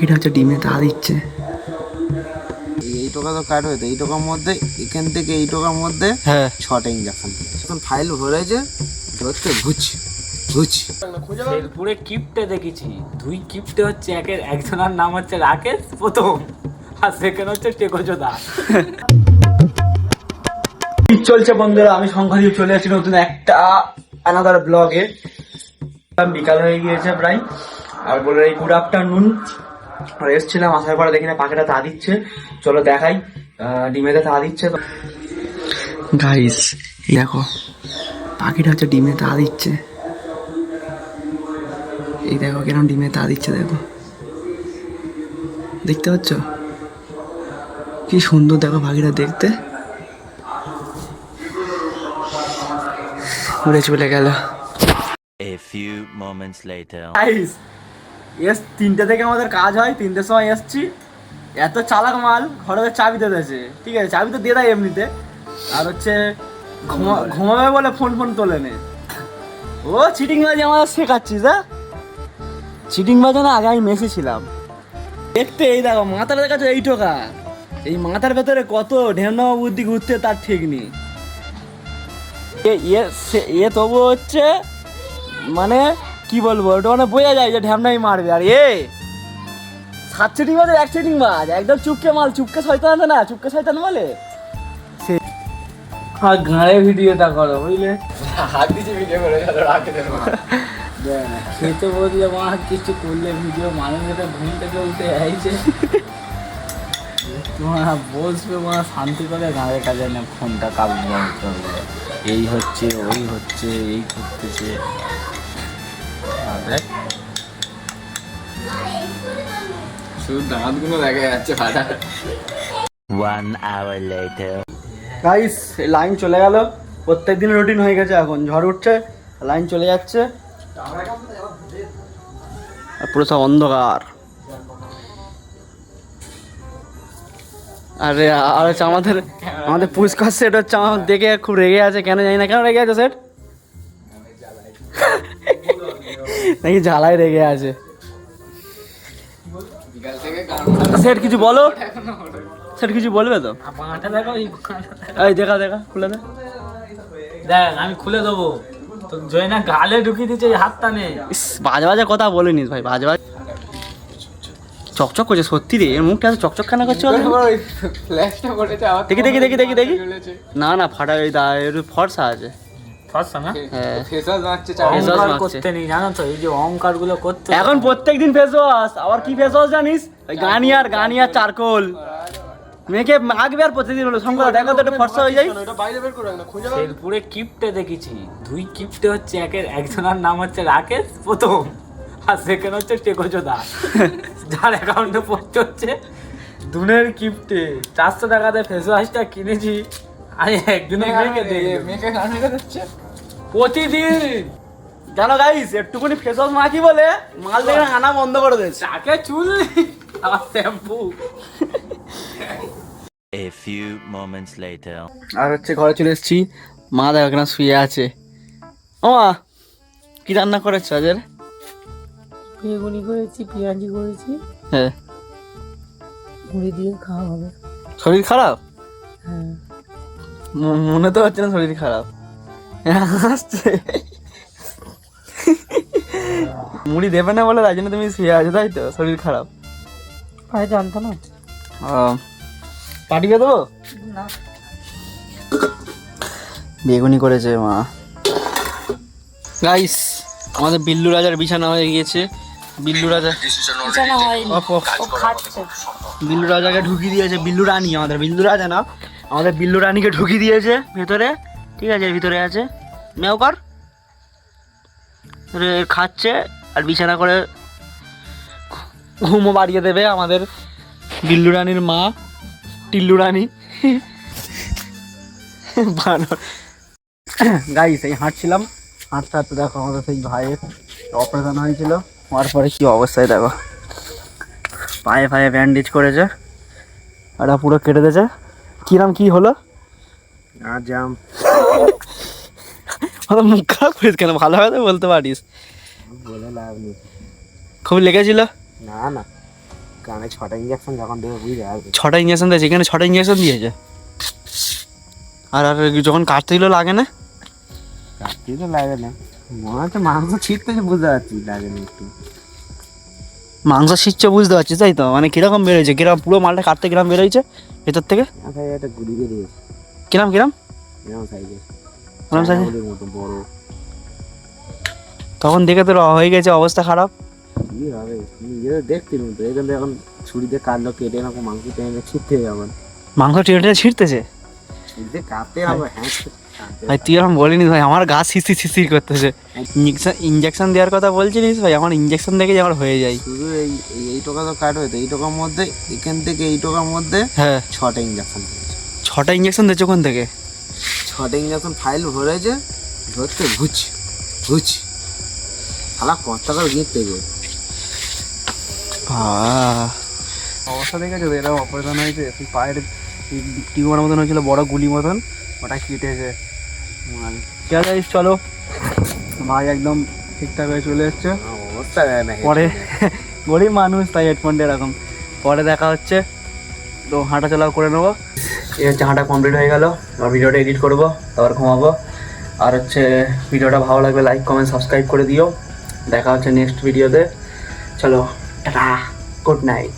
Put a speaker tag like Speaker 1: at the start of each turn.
Speaker 1: পাখিটা হচ্ছে ডিমে তা দিচ্ছে।
Speaker 2: এই টোকা তো কাট হয়েছে, এই টোকার মধ্যে এখান থেকে এই টোকার মধ্যে
Speaker 1: হ্যাঁ
Speaker 2: 6টা ইঞ্জেকশন এখন ফাইল ভরেছে ধরতে ঘুরছি ঘুরছি।
Speaker 3: শেরপুরে কিপ্টে দেখেছি, দুই কিপ্টে হচ্ছে, একজনের নাম হচ্ছে রাকেশ প্রথম, আর সেকেন্ড হচ্ছে টেকোজোদা।
Speaker 1: চলছে বন্ধুরা, আমি সংখ্যাদীপ চলে আসছি নতুন একটা আনাদার ব্লগে। বিকাল হয়ে গিয়েছে প্রায়, আর বলে এই গুড আফটারনুন। এসছিলাম, আসার পরে দেখি না পাখিটা তা দিচ্ছে, চলো দেখাই ডিমেতে তা দিচ্ছে। গাইস দেখো পাখিটা হচ্ছে ডিমে তা দিচ্ছে, এই দেখো কেরম ডিমে তা দিচ্ছে, দেখো দেখতে পাচ্ছ কি সুন্দর, দেখো পাখিটা দেখতে উড়ে চলে গেল।
Speaker 4: A few moments later.
Speaker 1: Guys তিনটে থেকে আমাদের কাজ হয়, তিনটের সময় এসছি, এত চালাক মাল ঘরে চাবি দিয়ে দিয়েছে, ঠিক আছে চাবি তো দিয়ে দেয় এমনিতে, আর হচ্ছে ঘুমাবে বলে ফোন তোলে নে। ও চিটিং বাজি আমাদের শেখাচ্ছিস? হ্যাঁ চিটিং বাজে না, আগে আমি মেসি ছিলাম। দেখতে এই দেখো মাথার দেখাচ্ছে এই টোকা, এই মাথার ভেতরে কত ঢেমনামা বুদ্ধি ঘুরতে তার ঠিক নেই। এ তবু হচ্ছে মানে কি বলবো, ওটা মানে বোঝা যায় যে ঢ্যামনাই মারবে। আর এ 7 চিটিং বাজে 1 চিটিং বাজ, একদম চুপকে মাল, চুপকে শয়তান আছে না, চুপকে শয়তান বলে।
Speaker 3: আর গাঁড়ে ভিডিওটা করো বুঝলে,
Speaker 2: হাত দিচ্ছে ভিডিও করে রাখে দেবো।
Speaker 3: খেতে বললে মা কিছু করলে ভিডিও মানুষের ঘুম থেকে উঠে আইছে, তোমার বসবে মা শান্তি করে, গাঁড়ে কাজে না ফোনটা কাবু করবে, এই হচ্ছে ওই হচ্ছে এই করতেছে।
Speaker 2: শুধু দাঁতগুলো দেখা যাচ্ছে ফাটা।
Speaker 4: 1 hour later.
Speaker 1: গাইস লাইন চলে গেল, প্রত্যেকদিন রুটিন হয়ে গেছে, এখন ঝড় উঠছে লাইন চলে যাচ্ছে, আর পুরো সব অন্ধকার। আরে আর হচ্ছে আমাদের পুষ্কার সেট হচ্ছে, আমার দেখে খুব রেগে আছে, কেন জানি না কেন রেগে আছে সেট, নাকি জ্বালায় রেগে আছে। সেট কিছু বলো, সেট কিছু বলবে তো?
Speaker 3: পাটা দেখো,
Speaker 1: এই দেখা খুলে দে।
Speaker 3: দেখ আমি খুলে দেবো, তো জয়না গালে ঢুকিয়ে দিচ্ছে হাতটা নেই।
Speaker 1: বাজে বাজে কথা বলিনিস ভাই, বাজে বাজে চকচক করছে সত্যি রে, এর মুখটা এত চকচক কেন করছে?
Speaker 2: ফ্ল্যাশটা করেছে আবার।
Speaker 1: দেখি না ফাটা, এই একটু ফর্সা আছে।
Speaker 3: ফর্সা না?
Speaker 1: হ্যাঁ
Speaker 2: ফেসাস মারছে
Speaker 3: অহংকার করতে নেই জানো তো, এই যে অহংকার গুলো করতে
Speaker 1: এখন প্রত্যেকদিন ফেস ওয়াশ, আবার কি ফেস ওয়াশ জানিস? ওই গানিয়ার চারকোল মেখে মাখবে, আর প্রতিদিন হলো শঙ্কর দেখো তো একটু ফর্সা হয়ে যায়।
Speaker 3: শেরপুরে কিপ্টে দেখেছি, দুই কিপ্টে হচ্ছে, একজনের নাম হচ্ছে রাকেশ প্রথম, আর সেকেন্ড হচ্ছে টেকোজোদা, যার অ্যাকাউন্টে পোস্ট হচ্ছে দুনের কিপ্টে। 400 টাকাতে ফেস ওয়াশটা কিনেছি, আমি একদিনে
Speaker 2: মেয়েকে গান মেরে দিচ্ছে
Speaker 3: প্রতিদিন।
Speaker 1: জানো গাইস একটুখানি ফেস ওয়াশ মাখি বলে মাল দেখে আনা বন্ধ করে দিয়েছে।
Speaker 3: তাকে চুল আর shampoo.
Speaker 4: A few moments later.
Speaker 1: আর হচ্ছে ঘরে চলে এসেছি, মা দেখো কেন শুয়ে আছে। ও মা কি রান্না করেছো আজের?
Speaker 5: বেগুনি করেছি, পেঁয়াজি করেছি,
Speaker 1: হ্যাঁ
Speaker 5: মুড়ি দিয়ে খাওয়া হবে।
Speaker 1: শরীর খারাপ?
Speaker 5: হ্যাঁ
Speaker 1: মনে তো হচ্ছে না শরীর খারাপ, হাসছে। মুড়ি দেবে না বলে তাই জন্য তুমি শুয়ে আছো, তাই তো? শরীর খারাপ
Speaker 5: পায়ে জানতো না।
Speaker 1: পাঠিয়ে দেবো?
Speaker 5: না
Speaker 1: বেগুনি করেছে মা। গাইস আমাদের বিল্লু রাজার বিছানা হয়ে গিয়েছে, বিল্লু রাজা
Speaker 5: বিছানা হয়নি, ও খাচ্ছে।
Speaker 1: বিল্লু রাজাকে ঢুকিয়ে দিয়েছে, বিল্লু রানী, আমাদের বিল্লু রাজা না, আমাদের বিল্লু রানীকে ঢুকিয়ে দিয়েছে ভেতরে, ঠিক আছে ভিতরে আছে, মেও কর খাচ্ছে, আর বিছানা করে ঘুমও বাড়িয়ে দেবে আমাদের বিল্লু রানীর মা টিল্লু রানী। গাইস এই হাঁটছিলাম, হাঁটতে হাঁটতে দেখো আমাদের সেই ভাইয়ের অপারেশন হয়েছিল, হওয়ার পরে কি অবস্থায় দেখো, পায়ে ব্যান্ডেজ করেছে, এটা পুরো কেটে দিয়েছে। কিরাম কি হলো?
Speaker 2: জাম
Speaker 1: মুখ খারাপ করিস কেন, ভালো হবে তো বলতে পারিস।
Speaker 2: বলে লাভ নেই।
Speaker 1: খুব লেগেছিল?
Speaker 2: না কানে 6টা ইঞ্জেকশন যখন দেবে বুঝে আসবে।
Speaker 1: 6টা ইঞ্জেকশন দিয়েছে, এখানে 6টা ইঞ্জেকশন দিয়েছে। আর যখন কাটতে দিলেও লাগে না?
Speaker 2: কাটতে তো লাগে না, মনে হচ্ছে মাংস ছিটতেছে, বুঝতে পারছি লাগে না একটু।
Speaker 1: মাংস শিচ্ছে বুঝতে পারছিস, তাই তো? মানে কিরকম বেরোয়েছে, কিরকম পুরো মালটা কাটতে কিরকম বেরোয়েছে ভেতর থেকে?
Speaker 2: মাথায় একটা গুলি বেরিয়েছে
Speaker 1: কিরম
Speaker 2: এরকম সাইজের,
Speaker 1: কিরম size এর?
Speaker 2: চায়না মতো বড়।
Speaker 1: তখন দেখে তো হয়ে গেছে অবস্থা খারাপ।
Speaker 2: কি হবে নিজেরা দেখছিলাম তো, এখান থেকে এখন ছুরিতে কাটলো, কেটে এরকম মাংস টেনে ছিটতে যাবেন,
Speaker 1: মাংস টেনে ছিঁড়তেছে।
Speaker 2: ছুরিতে কাটতে হবে। হ্যাঁ
Speaker 1: ভাই তুই এরকম বলিনি ভাই, আমার গা শিরশির করতেছে। ইঞ্জেকশন দেওয়ার কথা বলছিলিস ভাই, আমার ইঞ্জেকশন দেখে আমার হয়ে যায়।
Speaker 2: শুধু এই টোকা তো কাট হয়েছে, এই টোকার মধ্যে এখান থেকে এই টোকার মধ্যে
Speaker 1: হ্যাঁ
Speaker 2: 6টা ইঞ্জেকশন দিয়েছে।
Speaker 1: 6টা ইঞ্জেকশন দিয়েছে ওখান থেকে?
Speaker 2: 6টা ইঞ্জেকশন ফাইল ভরেছে, ধরতে ঘুচ ঘুচ শালা কত করে গিয়ে গো।
Speaker 1: অবস্থা দেখেছো তো, এরকম অপারেশন হয়েছে, তুই পায়ের টিউমার মতন হয়েছিল, বড় গুলি মতন, ওটা কেটেছে মাল। ঠিক আছে চলো, ভাই একদম ঠিকঠাক হয়ে চলে এসছে।
Speaker 2: অবস্থা দেয় না
Speaker 1: পরে গরিব মানুষ তাই হেডফোনটা এরকম। পরে দেখা হচ্ছে, তো হাঁটা চলাও করে নেবো। এই হচ্ছে হাঁটা কমপ্লিট হয়ে গেল, আর ভিডিওটা এডিট করবো, তারপর ঘুমাবো। আর হচ্ছে ভিডিওটা ভালো লাগবে লাইক কমেন্ট সাবস্ক্রাইব করে দিও। দেখা হচ্ছে নেক্সট ভিডিওতে। চলো টাটা, গুড নাইট।